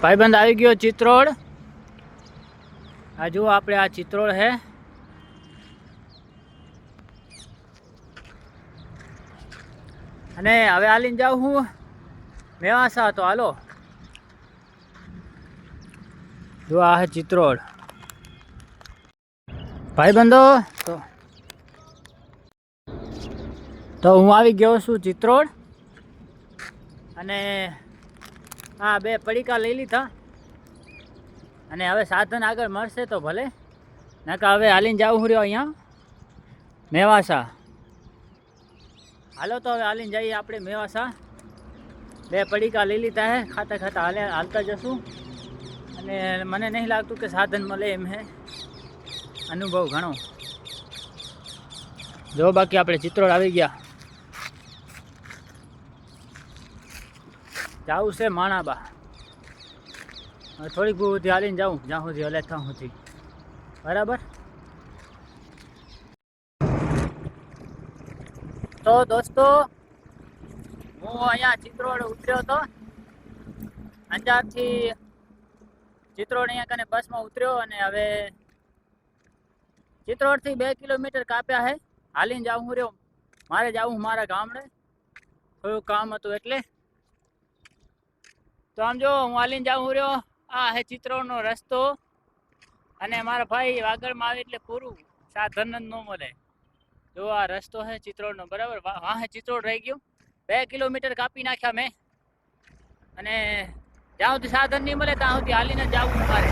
ભાઈબંધ આવી ગયો ચિત્રોડ। આ જુઓ આપણે આ ચિત્રોડ હે અને હવે હાલીને જાઉં હું મેવાસા। તો હાલો જો આ હે ચિત્રોડ ભાઈબંધો। તો હું આવી ગયો છું ચિત્રોડ અને આ બે પડીકા લઈ લીધા અને હવે સાધન આગળ મળશે તો ભલે, નકા હવે હાલીને જાવું રહ્યો અહીંયા મેવાસા। હાલો તો હવે હાલીને જઈએ આપણે મેવાસા। બે પડીકા લઈ લીધા હે, ખાતા ખાતા હાલતા જશું અને મને નહીં લાગતું કે સાધન મળે એમ હે, અનુભવ ઘણો। જો બાકી આપણે ચિત્રોડ આવી ગયા, જાવું છે માણાબા। હવે થોડીક સુધી હાલીને જાઉં જ્યાં સુધી હલે ત્યાં સુધી, બરાબર। તો દોસ્તો હું અહીંયા ચિત્રોડ ઉતર્યો હતો, અંજારથી ચિત્રોડ અહીંયા કને બસમાં ઉતર્યો અને હવે ચિત્રોડથી 2 કિલોમીટર કાપ્યા હે। હાલીને જાઉં રહ્યો, મારે જાવું મારા ગામડે, થોડું કામ હતું એટલે। તો આમ જો હું હાલીને જાઉં રહ્યો, આ હે ચિત્રોડનો રસ્તો અને મારા ભાઈ આગળમાં આવે એટલે પૂરું સાધન જ ન મળે। જો આ રસ્તો હે ચિત્રોડનો, બરાબર। વાહે ચિત્રોડ રહી ગયું, 2 કિલોમીટર કાપી નાખ્યા મેં અને જ્યાં સુધી સાધન નહીં મળે ત્યાં સુધી હાલીને જવું મારે।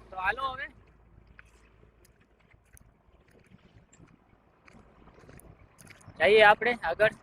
તો હાલો હવે જઈએ આપણે આગળ।